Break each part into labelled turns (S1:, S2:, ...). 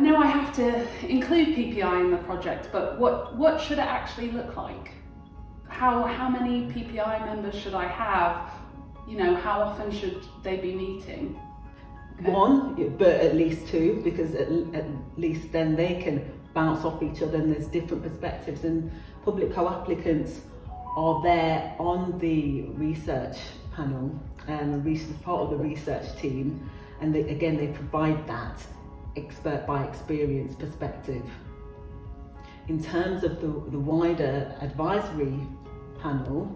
S1: know I have to include PPI in the project, but what should it actually look like? How many PPI members should I have? You know, how often should they be meeting? Okay.
S2: One, but at least two, because at least then they can bounce off each other and there's different perspectives, and public co-applicants are there on the research panel and part of the research team, and they provide that expert by experience perspective. In terms of the wider advisory panel,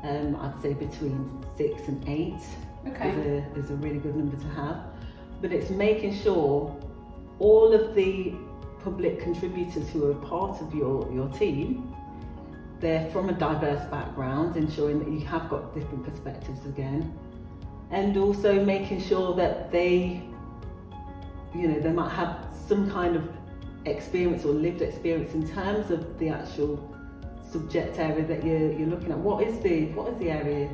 S2: I'd say between 6 and 8 is a really good number to have. But it's making sure all of the public contributors who are part of your team, they're from a diverse background, ensuring that you have got different perspectives again, and also making sure that they might have some kind of experience or lived experience in terms of the actual subject area that you're looking at. What is the area?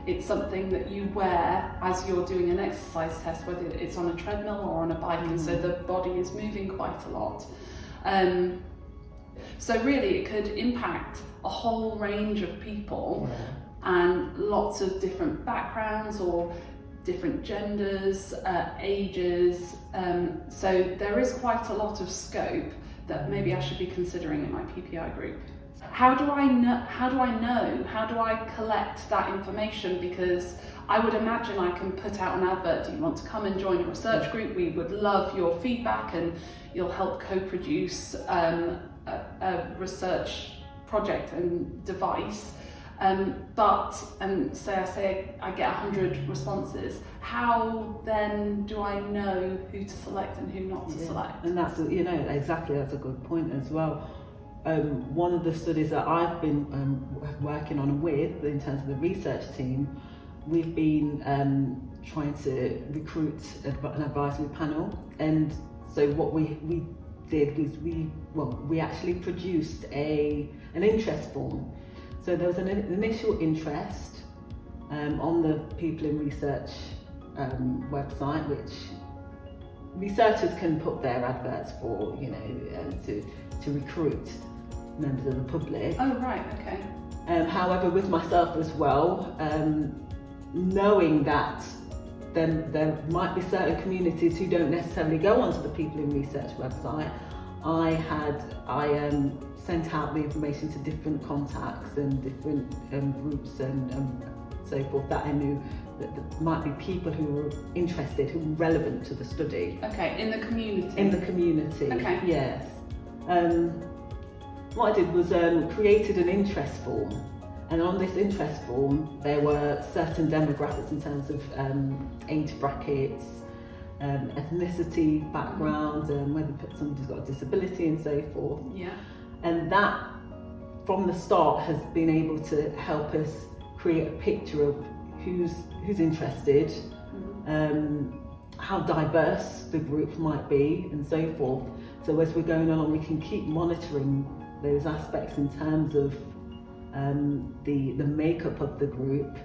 S1: It's something that you wear as you're doing an exercise test, whether it's on a treadmill or on a bike, and so the body is moving quite a lot. So really it could impact a whole range of people, and lots of different backgrounds or different genders, ages. So there is quite a lot of scope that maybe I should be considering in my PPI group. How do I know? How do I collect that information? Because I would imagine I can put out an advert. Do you want to come and join a research group? We would love your feedback, and you'll help co-produce a research project and device. Say I get 100 responses. How then do I know who to select and who not to select?
S2: And that's that's a good point as well. One of the studies that I've been working on with, in terms of the research team, we've been trying to recruit an advisory panel, and so what we did was we actually produced an interest form. So there was an initial interest on the People in Research website, which researchers can put their adverts for, to recruit members of the public.
S1: Oh, right, okay.
S2: However, with myself as well, knowing that there might be certain communities who don't necessarily go onto the People in Research website, I sent out the information to different contacts and different groups and so forth, that I knew that there might be people who were interested, who were relevant to the study.
S1: Okay, in the community?
S2: In the community,
S1: okay.
S2: Yes. What I did was created an interest form, and on this interest form there were certain demographics in terms of age brackets, ethnicity, background, whether somebody's got a disability and so forth.
S1: Yeah.
S2: And that, from the start, has been able to help us create a picture of who's interested, how diverse the group might be, and so forth. So as we're going along, we can keep monitoring those aspects in terms of the makeup of the group,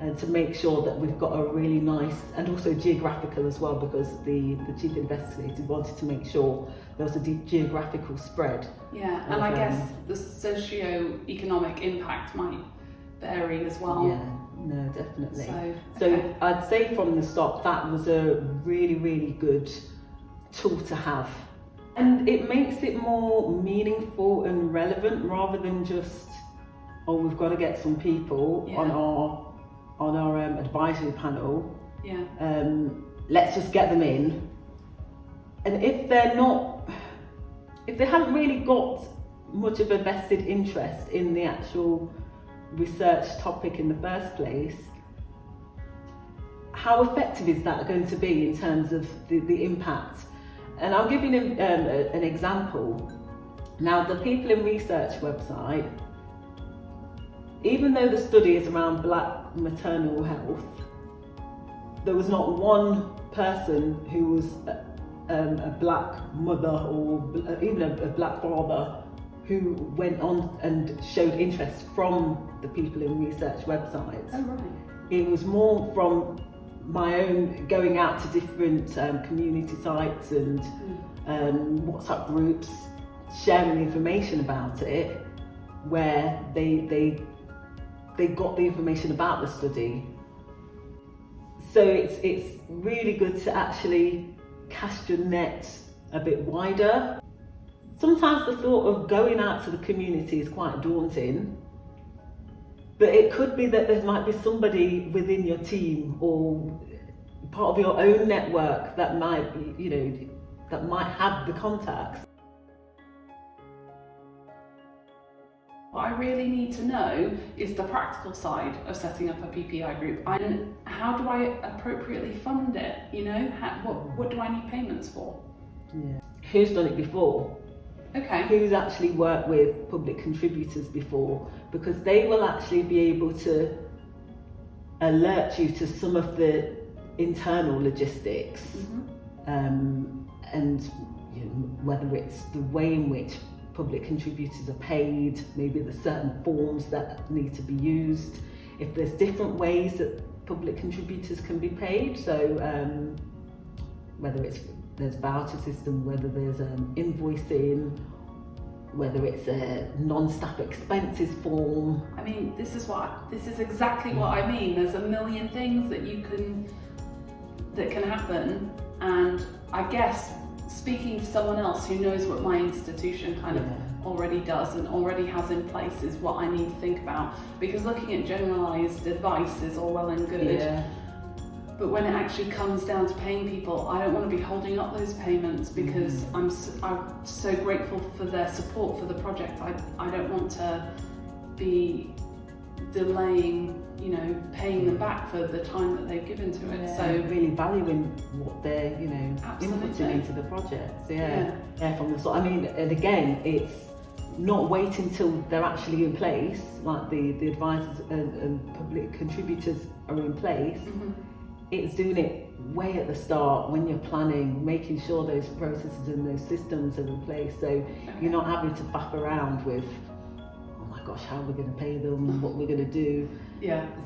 S2: and to make sure that we've got a really nice, and also geographical as well, because the chief investigator wanted to make sure there was a geographical spread.
S1: Yeah, and I guess the socio-economic impact might vary as well.
S2: Yeah, no, definitely. So I'd say from the start that was a really, really good tool to have. And it makes it more meaningful and relevant, rather than just, we've got to get some people on our advisory panel.
S1: Yeah.
S2: Let's just get them in. And if they haven't really got much of a vested interest in the actual research topic in the first place, how effective is that going to be in terms of the impact? And I'll give you an example. Now, the People in Research website, even though the study is around Black maternal health, there was not one person who was a Black mother or even a Black father who went on and showed interest from the People in Research website.
S1: Oh, right.
S2: It was more from my own going out to different community sites and WhatsApp groups sharing information about it, where they got the information about the study. So it's really good to actually cast your net a bit wider. Sometimes the thought of going out to the community is quite daunting, but it could be that there might be somebody within your team or part of your own network that might, that might have the contacts.
S1: What I really need to know is the practical side of setting up a PPI group, and how do I appropriately fund it? What do I need payments for?
S2: Yeah. Who's done it before?
S1: Okay.
S2: Who's actually worked with public contributors before? Because they will actually be able to alert you to some of the internal logistics, and whether it's the way in which public contributors are paid, maybe there's certain forms that need to be used, if there's different ways that public contributors can be paid, so whether there's voucher system, whether there's invoicing, whether it's a non-staff expenses form.
S1: I mean, this is exactly what I mean. There's a million things that can happen, and I guess speaking to someone else who knows what my institution kind of already does and already has in place is what I need to think about, because looking at generalised advice is all well and good, but when it actually comes down to paying people, I don't want to be holding up those payments, because I'm so grateful for their support for the project. I don't want to be delaying, paying them back for the time that they've given to it. So
S2: really valuing what they're, inputting into the projects. From the start. I mean, and again, it's not waiting till they're actually in place, like the advisors and public contributors are in place. It's doing it way at the start when you're planning, making sure those processes and those systems are in place, so you're not having to faff around with, oh my gosh, how are we going to pay them, what we're going to do.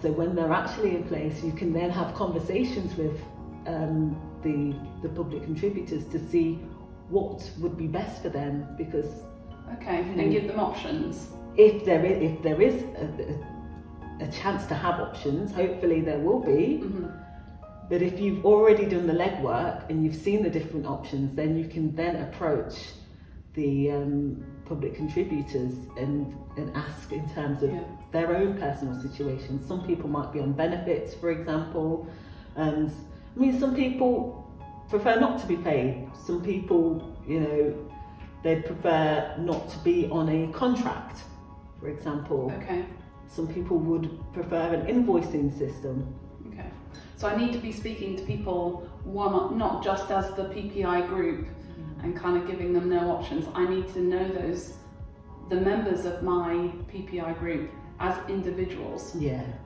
S2: So when they're actually in place, you can then have conversations with the public contributors to see what would be best for them, because
S1: and give them options.
S2: If there is a chance to have options, hopefully there will be. But if you've already done the legwork and you've seen the different options, then you can then approach the public contributors and ask in terms of their own personal situations. Some people might be on benefits, for example, and some people prefer not to be paid. Some people, they'd prefer not to be on a contract, for example. Some people would prefer an invoicing system.
S1: So I need to be speaking to people, not just as the PPI group and kind of giving them no options. I need to know the members of my PPI group as individuals.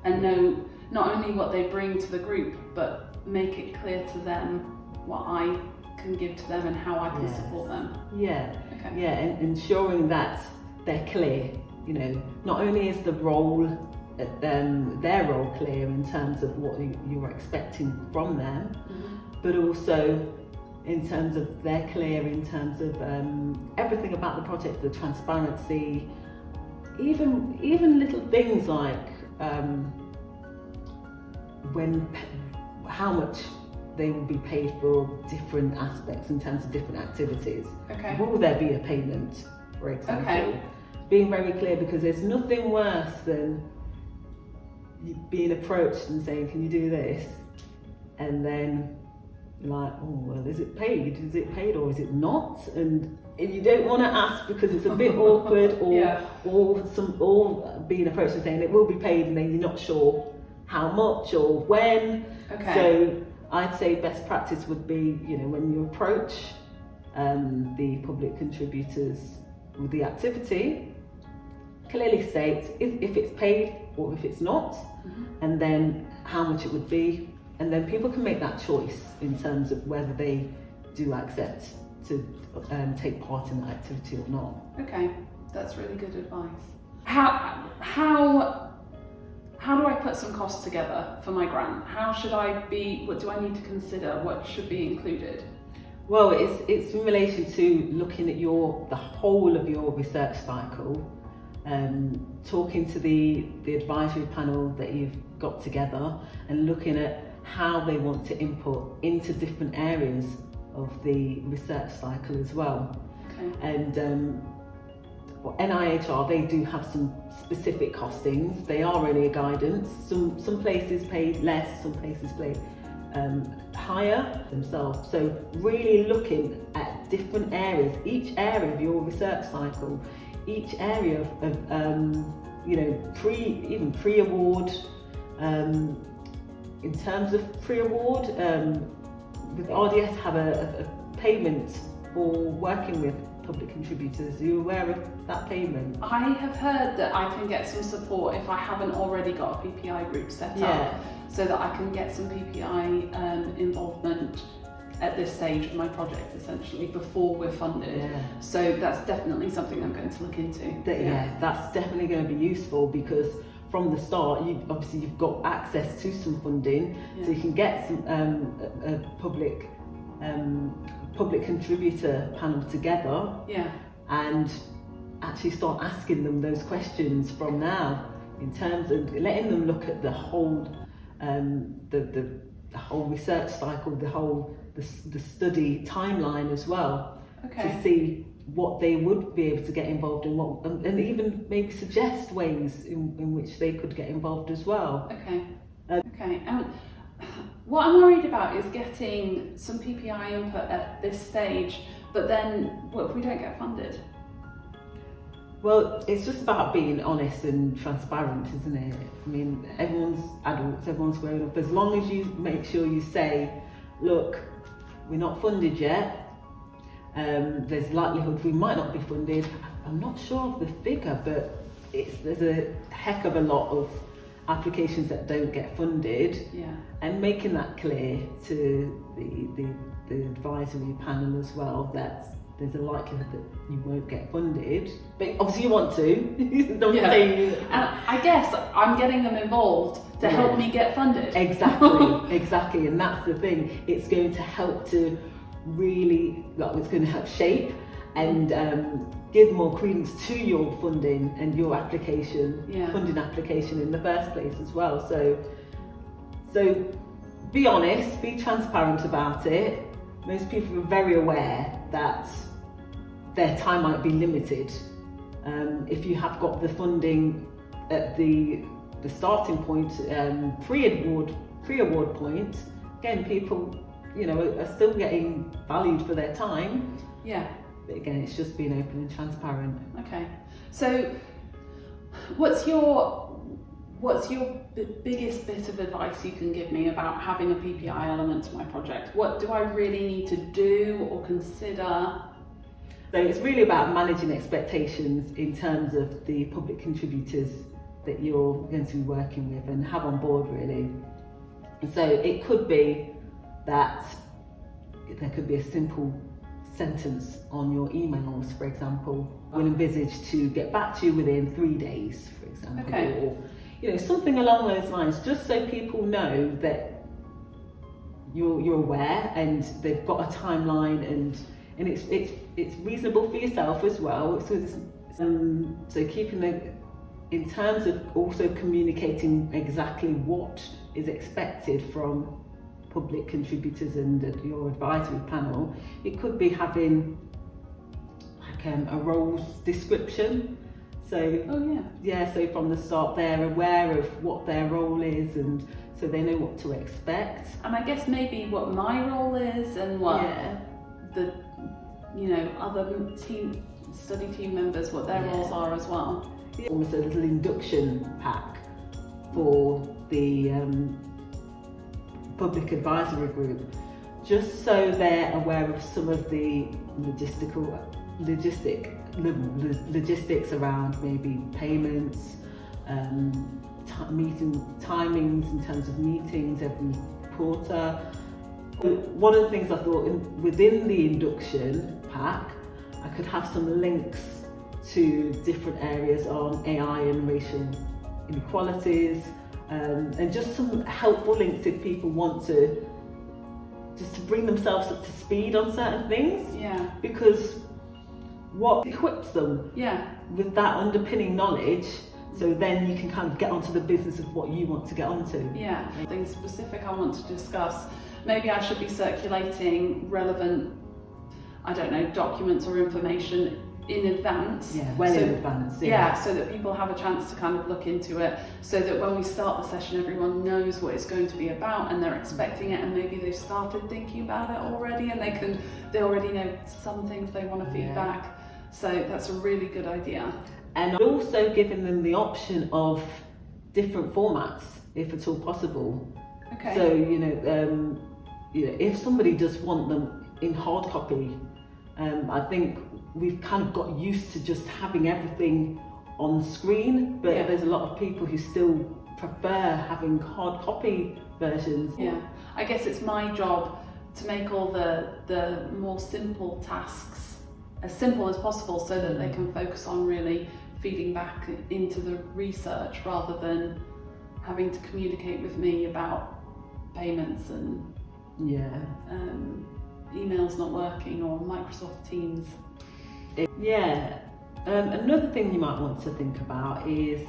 S1: And know not only what they bring to the group, but make it clear to them what I can give to them and how I can support them. And ensuring that they're clear. Not only is the role, their role clear in terms of what you're expecting from them, but also in terms of they're clear in terms of everything about the project, the transparency, even little things like how much they will be paid for different aspects in terms of different activities. Will there be a payment, for example? Being very clear, because there's nothing worse than being approached and saying, can you do this? And then like, oh well, is it paid? Is it paid or is it not? And you don't want to ask because it's a bit awkward, or being approached and saying it will be paid and then you're not sure how much or when. So I'd say best practice would be, when you approach the public contributors with the activity, clearly state if it's paid or if it's not, and then how much it would be, and then people can make that choice in terms of whether they do accept to take part in that activity or not. That's really good advice. How do I put some costs together for my grant? What do I need to consider? What should be included?
S2: Well, it's in relation to looking at the whole of your research cycle, talking to the advisory panel that you've got together and looking at how they want to input into different areas of the research cycle as well.
S1: Okay.
S2: And NIHR, they do have some specific costings. They are only a guidance. Some places pay less, some places pay higher themselves. So really looking at different areas, each area of your research cycle, each area of even pre-award. In terms of pre-award, with RDS have a payment for working with public contributors. Are you aware of that payment?
S1: I have heard that I can get some support if I haven't already got a PPI group set up, so that I can get some PPI involvement at this stage of my project, essentially, before we're funded.
S2: Yeah.
S1: So that's definitely something I'm going to look into.
S2: That's definitely going to be useful, because from the start, you've got access to some funding, so you can get some a public contributor panel together, and actually start asking them those questions from now, in terms of letting them look at the whole the whole research cycle, the study timeline as well, to see what they would be able to get involved in, and even maybe suggest ways in which they could get involved as well.
S1: What I'm worried about is getting some PPI input at this stage, but then what if we don't get funded?
S2: Well, it's just about being honest and transparent, isn't it? I mean, everyone's adults, everyone's grown up. As long as you make sure you say, look, we're not funded yet, there's likelihood we might not be funded. I'm not sure of the figure, but there's a heck of a lot of applications that don't get funded, and making that clear to the advisory panel as well, that there's a likelihood that you won't get funded, but obviously you want to.
S1: And I guess I'm getting them involved to help me get funded.
S2: Exactly, and that's the thing. It's going to help to really, it's going to help shape and give more credence to your funding and your funding application in the first place as well. So be honest, be transparent about it. Most people are very aware that their time might be limited. If you have got the funding at the starting point, pre-award point, again, people are still getting valued for their time. But again, it's just being open and transparent.
S1: Okay. So what's your biggest bit of advice you can give me about having a PPI element to my project? What do I really need to do or consider?
S2: So it's really about managing expectations in terms of the public contributors that you're going to be working with and have on board, really. And so it could be that there could be a simple sentence on your emails, for example. We'll envisage to get back to you within 3 days, for example, or something along those lines, just so people know that you're aware and they've got a timeline, and it's reasonable for yourself as well. So keeping in terms of also communicating exactly what is expected from public contributors and your advisory panel. It could be having a roles description. So so from the start they're aware of what their role is, and so they know what to expect.
S1: And I guess maybe what my role is and what the other study team members, what their roles are as well.
S2: Almost a little induction pack for the public advisory group, just so they're aware of some of the logistics around maybe payments, meeting timings in terms of meetings every quarter. One of the things I thought within the induction pack, I could have some links to different areas on AI and racial inequalities, and just some helpful links if people want to just to bring themselves up to speed on certain things.
S1: Yeah.
S2: Because what equips them
S1: Yeah.
S2: with that underpinning knowledge, so then you can kind of get onto the business of what you want to get onto.
S1: Yeah. Things specific I want to discuss. Maybe I should be circulating relevant, I don't know, documents or information in advance.
S2: Yeah, well in advance.
S1: Yeah, so that people have a chance to kind of look into it, so that when we start the session, everyone knows what it's going to be about and they're expecting it, and maybe they've started thinking about it already, and they already know some things they want to feed back. So that's a really good idea.
S2: And also giving them the option of different formats, if at all possible.
S1: Okay.
S2: So, if somebody does want them in hard copy, I think we've kind of got used to just having everything on screen, but there's a lot of people who still prefer having hard copy versions.
S1: Yeah, I guess it's my job to make all the more simple tasks as simple as possible, so that they can focus on really feeding back into the research, rather than having to communicate with me about payments and emails not working or Microsoft Teams.
S2: Another thing you might want to think about is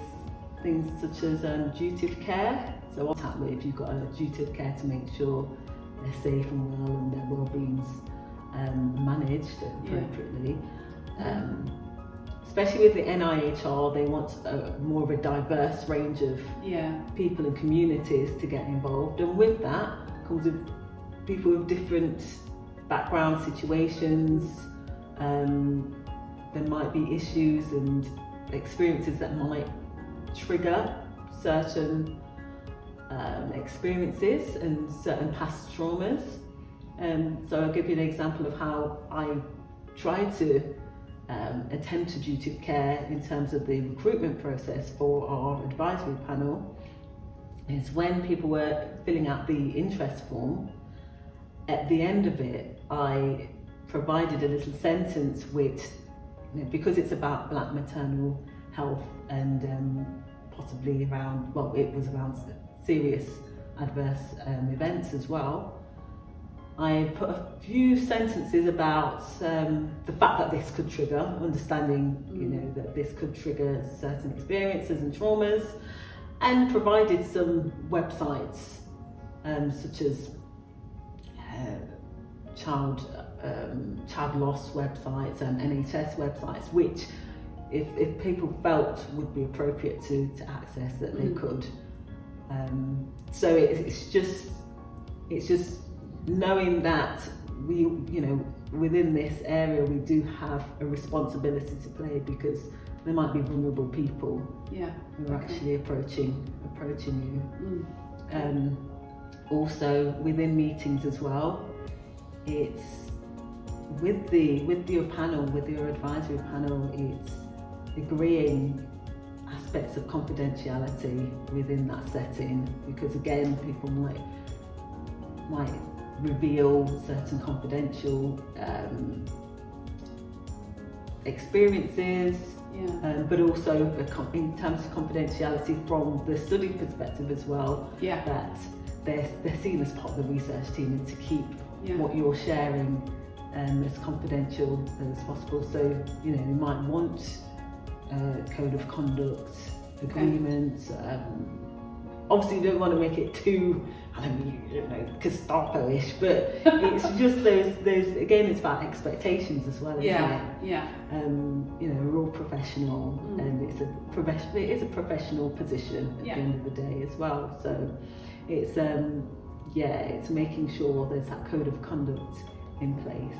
S2: things such as duty of care. So what's happening if you've got a duty of care to make sure they're safe and well and their well-being's managed appropriately. Especially with the NIHR, they want more of a diverse range of people and communities to get involved, and with that comes with people with different background situations. There might be issues and experiences that might trigger certain experiences and certain past traumas. So I'll give you an example of how I try to attend to duty of care in terms of the recruitment process for our advisory panel. Is when people were filling out the interest form, at the end of it, I provided a little sentence which, because it's about Black maternal health and possibly around, it was around serious adverse events as well, I put a few sentences about the fact that this could trigger, understanding, that this could trigger certain experiences and traumas, and provided some websites such as child loss websites and NHS websites, which if people felt would be appropriate to access, that they could. So it's just knowing that we, within this area, we do have a responsibility to play, because there might be vulnerable people who are actually approaching you. Also within meetings as well, it's with your panel, with your advisory panel, it's agreeing aspects of confidentiality within that setting, because again, people might reveal certain confidential experiences, but also in terms of confidentiality from the study perspective as well, that they're seen as part of the research team, and to keep what you're sharing as confidential as possible. So they might want a code of conduct agreement. Obviously you don't want to make it too, Gestapo-ish, but it's just those again, it's about expectations as well, isn't it? We're all professional, and it is a professional position at the end of the day as well. So it's it's making sure there's that code of conduct in place.